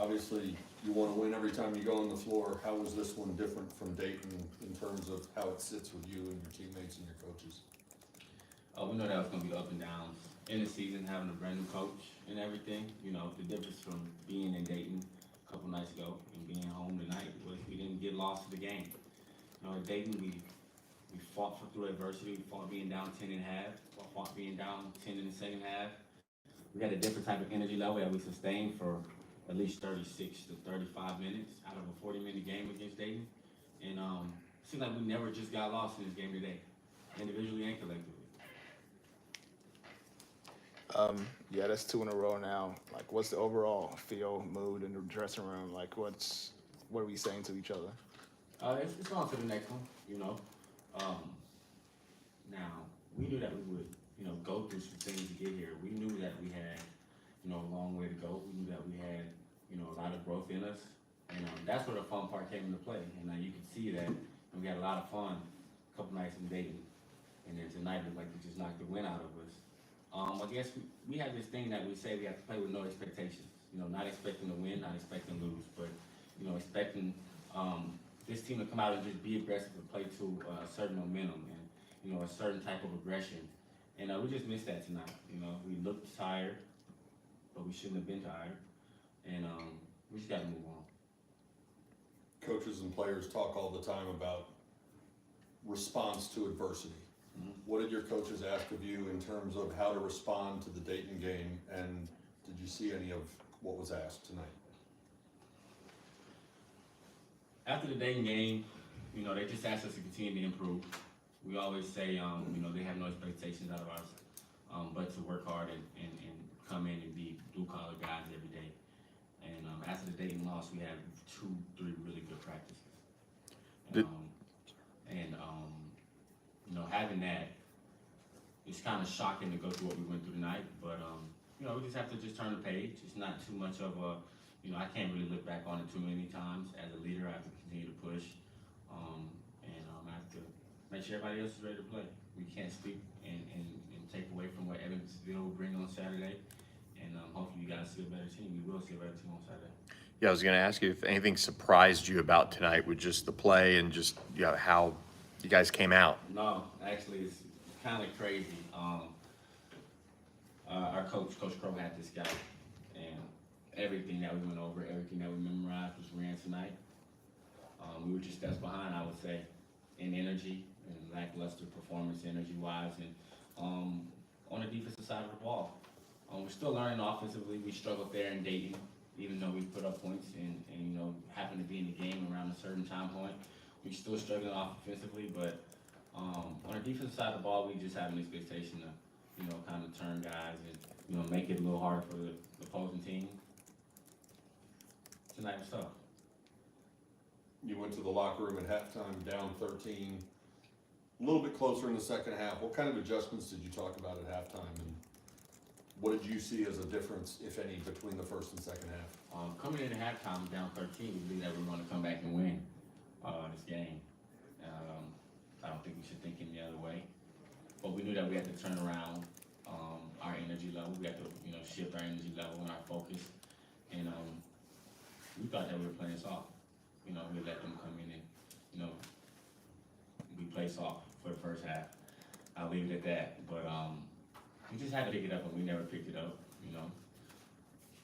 Obviously, you want to win every time you go on the floor. How was this one different from Dayton in terms of how it sits with you and your teammates and your coaches? We know that was going to be up and down in the season, having a brand new coach and everything. You know, the difference from being in Dayton a couple nights ago and being home tonight was we didn't get lost in the game. You know, at Dayton, we fought through adversity. We fought being down 10 and a half, fought being down 10 in the second half. We had a different type of energy level that we sustained for at least 36 to 35 minutes out of a 40-minute game against Dayton. And it seemed like we never just got lost in this game today, individually and collectively. Yeah, that's 2 in a row now. Like, what's the overall feel, mood in the dressing room? Like, what are we saying to each other? It's on to the next one, you know. Now, we knew that we would, you know, go through some things to get here. We knew that we had, you know, a long way to go. We knew that we had, you know, a lot of growth in us. And that's where the fun part came into play. And you can see that we had a lot of fun a couple nights in Dayton. And then tonight, it looked like we just knocked the wind out of us. I guess we have this thing that we say we have to play with no expectations. You know, not expecting to win, not expecting to lose, but, you know, expecting this team to come out and just be aggressive and play to a certain momentum and, you know, a certain type of aggression. And we just missed that tonight. You know, we looked tired, but we shouldn't have been tired. And we just got to move on. Coaches and players talk all the time about response to adversity. Mm-hmm. What did your coaches ask of you in terms of how to respond to the Dayton game, and did you see any of what was asked tonight? After the Dayton game, you know, they just asked us to continue to improve. We always say, you know, they have no expectations out of us, but to work hard and come in and be blue-collar guys every day. And after the Dayton loss, we had 2-3 really good practices. You know, having that, it's kind of shocking to go through what we went through tonight, but, you know, we just have to just turn the page. It's not too much of a, you know, I can't really look back on it too many times. As a leader, I have to continue to push, I have to make sure everybody else is ready to play. We can't speak and take away from what Evansville will bring on Saturday, and hopefully you guys see a better team. We will see a better team on Saturday. Yeah, I was going to ask you if anything surprised you about tonight with just the play and just, you know, how you guys came out. No, actually, it's kind of crazy. Our Coach Crow, had this guy, and everything that we went over, everything that we memorized was ran tonight. We were just steps behind, I would say, in energy and lackluster performance energy-wise, and on the defensive side of the ball. We're still learning offensively. We struggled there in Dayton, even though we put up points and you know, happened to be in the game around a certain time point. We're still struggling offensively, but on the defensive side of the ball, we just have an expectation to, you know, kind of turn guys and, you know, make it a little hard for the opposing team. Tonight was tough. You went to the locker room at halftime down 13, a little bit closer in the second half. What kind of adjustments did you talk about at halftime, and what did you see as a difference, if any, between the first and second half? Coming in at halftime down 13, we believe that we're going to come back and win this game. I don't think we should think any other way. But we knew that we had to turn around our energy level. We had to, you know, shift our energy level and our focus. And we thought that we were playing soft. You know, we let them come in and, you know, we played soft for the first half. I'll leave it at that. But we just had to pick it up, and we never picked it up, you know.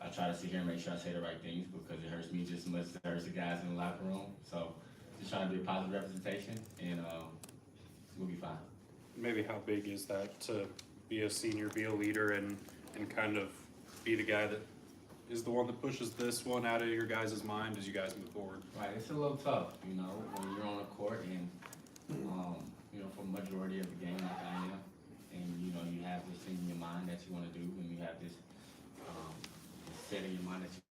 I try to sit here and make sure I say the right things because it hurts me just as much as it hurts the guys in the locker room. So just trying to be a positive representation, and we'll be fine. Maybe how big is that to be a senior, be a leader, and kind of be the guy that is the one that pushes this one out of your guys' mind as you guys move forward? Right, it's a little tough, you know, when you're on a court and, you know, for the majority of the game like I am, and, you know, you have this thing in your mind that you want to do, and you have this set in your mind that you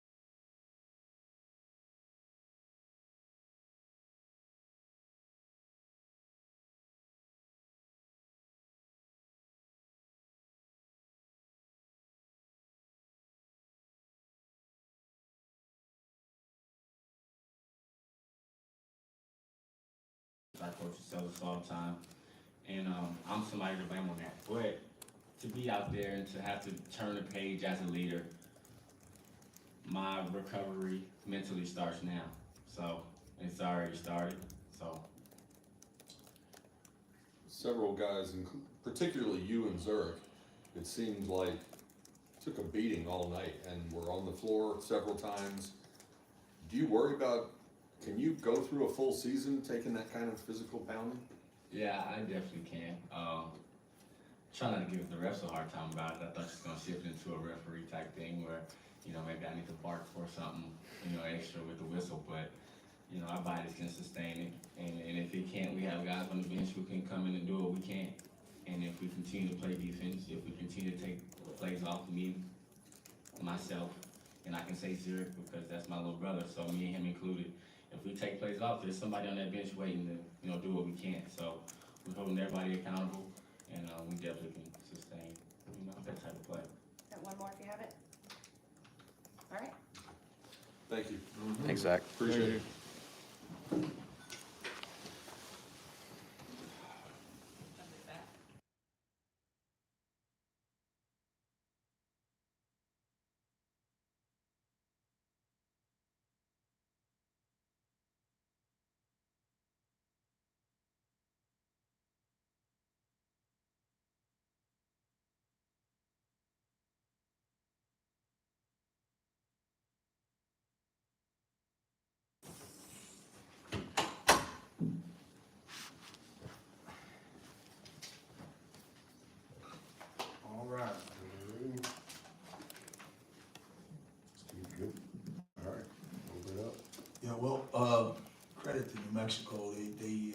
our coaches tell us all the time, and I'm somebody to blame on that. But to be out there and to have to turn the page as a leader, my recovery mentally starts now. So it's already started. So Several guys, particularly you and Zurich, it seemed like took a beating all night and were on the floor several times. Do you worry about, can you go through a full season taking that kind of physical pounding? yeah, I definitely can. Try not to give the refs a hard time about it. I thought she was gonna shift into a referee type thing where, you know, maybe I need to bark for something, you know, extra with the whistle, but you know, our bodies can sustain it. And if it can't, we have guys on the bench who can come in and do what we can. And if we continue to play defense, if we continue to take plays off me, myself, and I can say Zurich because that's my little brother, so me and him included. If we take plays off, there's somebody on that bench waiting to, you know, do what we can. So we're holding everybody accountable, and we definitely can sustain, you know, that type of play. Got one more if you have it. All right. Thank you. Thanks, Zach. Appreciate it. All right. Steve, good. All right, open it up. Yeah, well, credit to New Mexico. They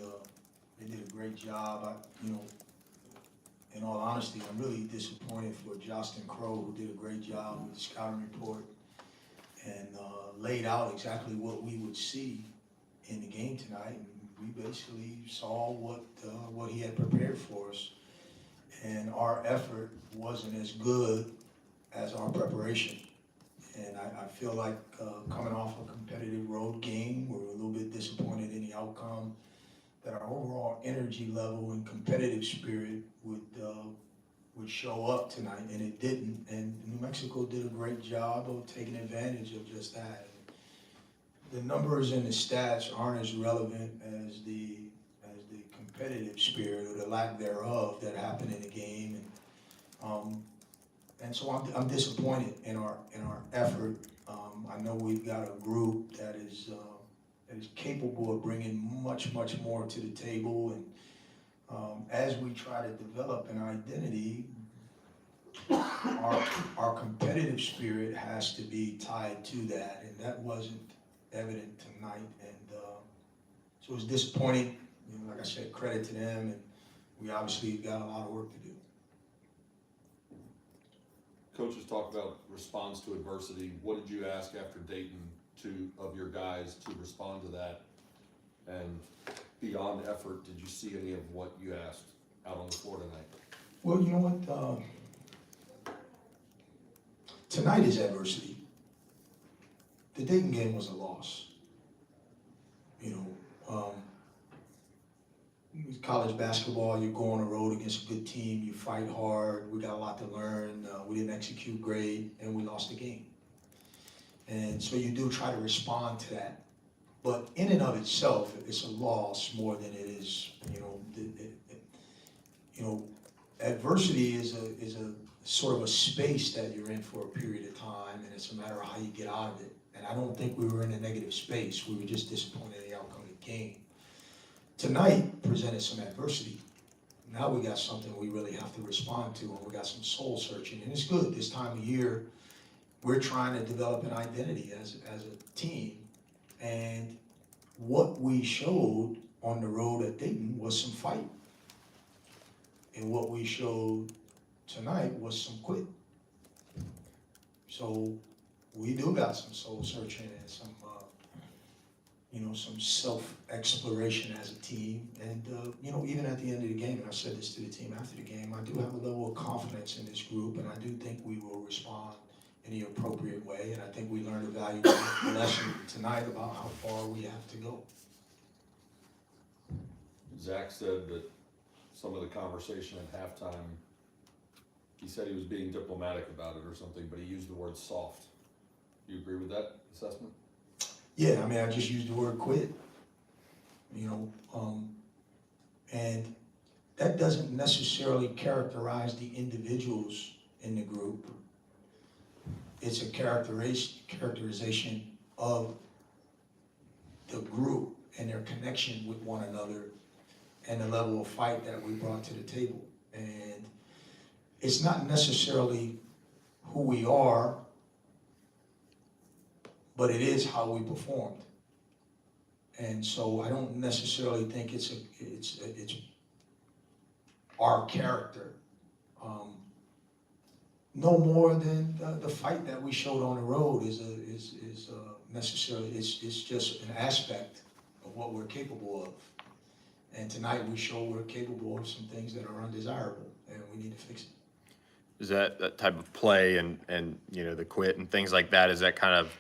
did a great job. You know, in all honesty, I'm really disappointed for Justin Crow, who did a great job with the scouting report and laid out exactly what we would see in the game tonight. And we basically saw what he had prepared for us. And our effort wasn't as good as our preparation. And I feel like coming off a competitive road game, we're a little bit disappointed in the outcome, that our overall energy level and competitive spirit would show up tonight, and it didn't. And New Mexico did a great job of taking advantage of just that. The numbers and the stats aren't as relevant as the competitive spirit or the lack thereof that happened in the game. And so I'm disappointed in our effort. I know we've got a group that is capable of bringing much more to the table, and as we try to develop an identity, our competitive spirit has to be tied to that, and that wasn't evident tonight. And so it was disappointing. You know, like I said, credit to them, and we obviously got a lot of work to do. Coaches talk about response to adversity. What did you ask after Dayton of your guys to respond to that? And beyond effort, did you see any of what you asked out on the floor tonight? Well, you know what? Tonight is adversity. The Dayton game was a loss. You know, college basketball, you go on the road against a good team, you fight hard, we got a lot to learn, we didn't execute great, and we lost the game. And so you do try to respond to that. But in and of itself, it's a loss more than it is, adversity is a sort of a space that you're in for a period of time, and it's a matter of how you get out of it. And I don't think we were in a negative space. We were just disappointed in the outcome of the game. Tonight presented some adversity. Now we got something we really have to respond to, and we got some soul searching. And it's good this time of year. We're trying to develop an identity as a team. And what we showed on the road at Dayton was some fight. And what we showed tonight was some quit. So we do got some soul searching and some self-exploration as a team. And, even at the end of the game, and I said this to the team after the game, I do have a level of confidence in this group, and I do think we will respond in the appropriate way. And I think we learned a valuable lesson tonight about how far we have to go. Zach said that some of the conversation at halftime, he said he was being diplomatic about it or something, but he used the word soft. You agree with that assessment? Yeah, I mean, I just used the word quit, and that doesn't necessarily characterize the individuals in the group. It's a characterization of the group and their connection with one another and the level of fight that we brought to the table. And it's not necessarily who we are, but it is how we performed. And so I don't necessarily think it's our character, no more than the fight that we showed on the road is necessarily, it's just an aspect of what we're capable of. And tonight we show we're capable of some things that are undesirable, and we need to fix it. Is that type of play and the quit and things like that, is that kind of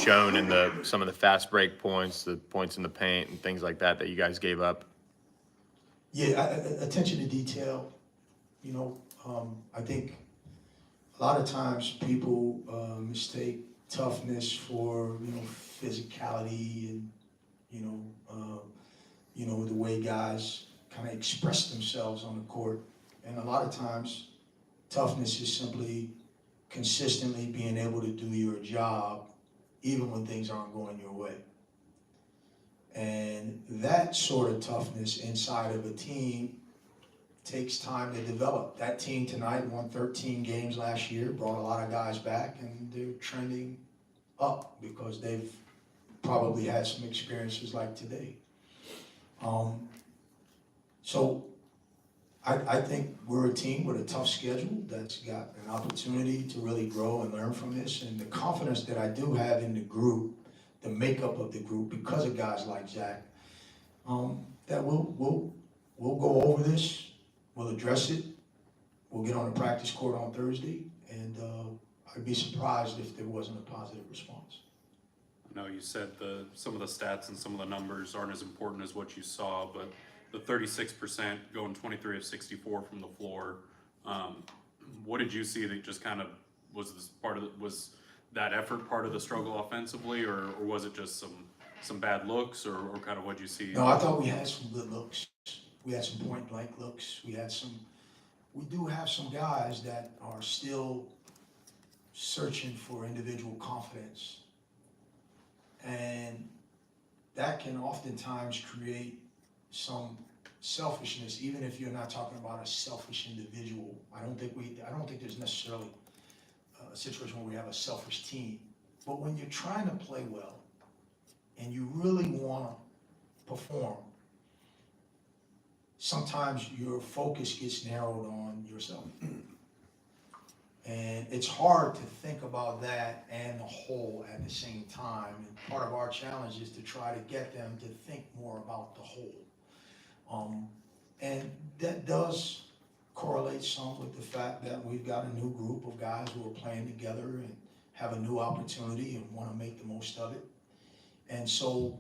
shown in some of the fast break points, the points in the paint and things like that you guys gave up? Yeah, attention to detail. I think a lot of times people mistake toughness for physicality and the way guys kind of express themselves on the court. And a lot of times toughness is simply consistently being able to do your job even when things aren't going your way. And that sort of toughness inside of a team takes time to develop. That team tonight won 13 games last year, brought a lot of guys back, and they're trending up because they've probably had some experiences like today. So I think we're a team with a tough schedule that's got an opportunity to really grow and learn from this. And the confidence that I do have in the group, the makeup of the group, because of guys like Zach, that we'll go over this, we'll address it, we'll get on the practice court on Thursday, and I'd be surprised if there wasn't a positive response. I know you said some of the stats and some of the numbers aren't as important as what you saw, but the 36% going 23 of 64 from the floor, what did you see that just kind of was that effort part of the struggle offensively, or was it just some bad looks, or kind of what you see? No, I thought we had some good looks. We had some point blank looks. We do have some guys that are still searching for individual confidence. And that can oftentimes create some selfishness, even if you're not talking about a selfish individual. I don't think there's necessarily a situation where we have a selfish team. But when you're trying to play well and you really want to perform, sometimes your focus gets narrowed on yourself. And it's hard to think about that and the whole at the same time. And part of our challenge is to try to get them to think more about the whole. And that does correlate some with the fact that we've got a new group of guys who are playing together and have a new opportunity and want to make the most of it. And so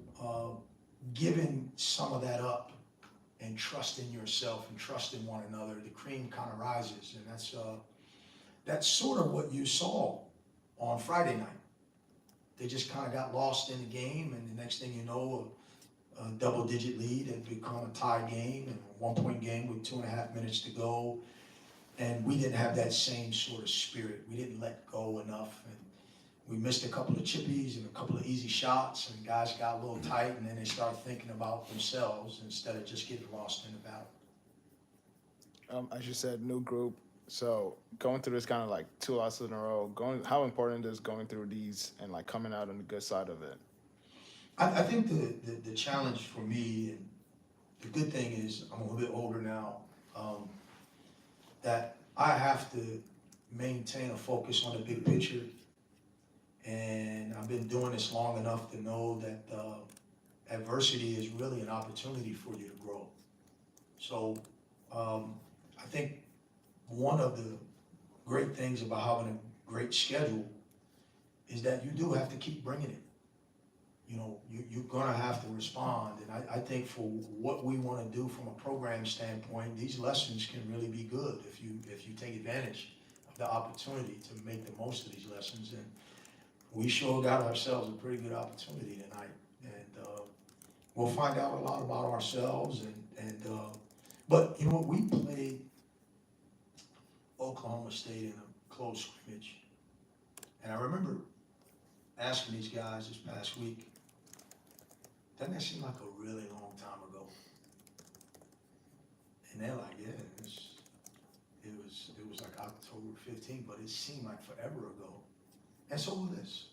giving some of that up and trusting yourself and trusting one another, the cream kind of rises. And that's sort of what you saw on Friday night. They just kind of got lost in the game, and the next thing you know, a double-digit lead had become a tie game and a one-point game with 2.5 minutes to go. And we didn't have that same sort of spirit. We didn't let go enough. And we missed a couple of chippies and a couple of easy shots, and guys got a little tight, and then they started thinking about themselves instead of just getting lost in the battle. As you said, new group. So going through this kind of like 2 losses in a row, how important is going through these and like coming out on the good side of it? I think the challenge for me, and the good thing is I'm a little bit older now, that I have to maintain a focus on the big picture. And I've been doing this long enough to know that adversity is really an opportunity for you to grow. So I think one of the great things about having a great schedule is that you do have to keep bringing it. You're gonna have to respond. And I think for what we wanna do from a program standpoint, these lessons can really be good if you take advantage of the opportunity to make the most of these lessons. And we sure got ourselves a pretty good opportunity tonight. And we'll find out a lot about ourselves. But you know what, we played Oklahoma State in a close scrimmage. And I remember asking these guys this past week, doesn't that seem like a really long time ago? And they're like, yeah, it was like October 15th, but it seemed like forever ago. And so will this.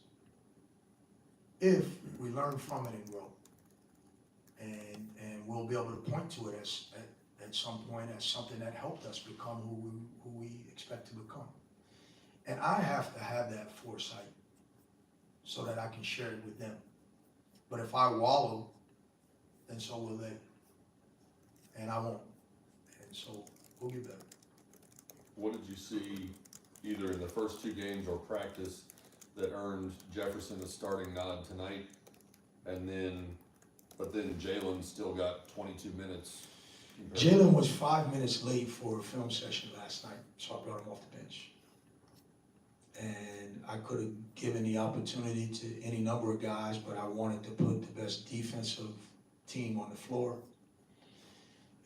If we learn from it and grow, and we'll be able to point to it at some point as something that helped us become who we expect to become. And I have to have that foresight so that I can share it with them. But if I wallow, then so will they. And I won't. And so we'll get better. What did you see either in the first two games or practice that earned Jefferson a starting nod tonight? But then Jalen still got 22 minutes. Jalen was 5 minutes late for a film session last night, so I brought him off the bench. And I could have given the opportunity to any number of guys, but I wanted to put the best defensive team on the floor.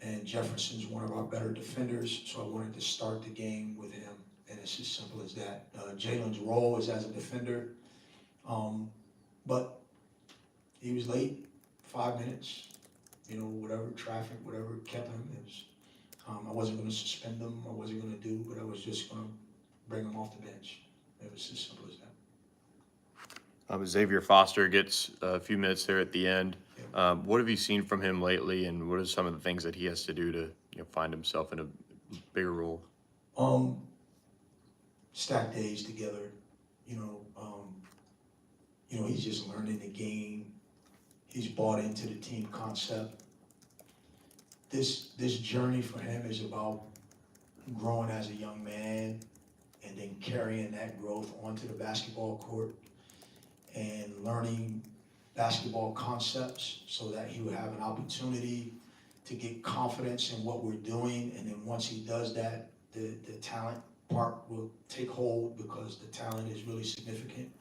And Jefferson's one of our better defenders, so I wanted to start the game with him, and it's as simple as that. Jalen's role is as a defender, but he was late, 5 minutes, you know, whatever, traffic, whatever kept him. It was, I wasn't going to suspend him, I wasn't going to do, but I was just going to bring him off the bench. It was as simple as that. Xavier Foster gets a few minutes there at the end. What have you seen from him lately, and what are some of the things that he has to do to find himself in a bigger role? Stack days together, he's just learning the game. He's bought into the team concept. This journey for him is about growing as a young man and then carrying that growth onto the basketball court and learning basketball concepts so that he would have an opportunity to get confidence in what we're doing. And then once he does that, the talent part will take hold because the talent is really significant.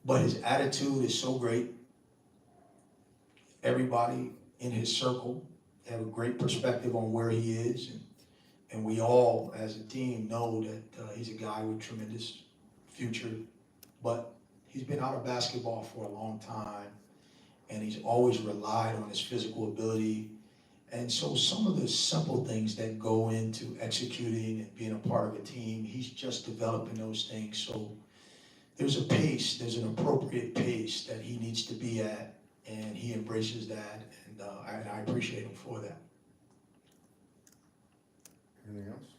But his attitude is so great. Everybody in his circle have a great perspective on where he is. And we all, as a team, know that he's a guy with tremendous future. But he's been out of basketball for a long time, and he's always relied on his physical ability. And so some of the simple things that go into executing and being a part of a team, he's just developing those things. So there's a pace, there's an appropriate pace that he needs to be at, and he embraces that, and I appreciate him for that. Anything else?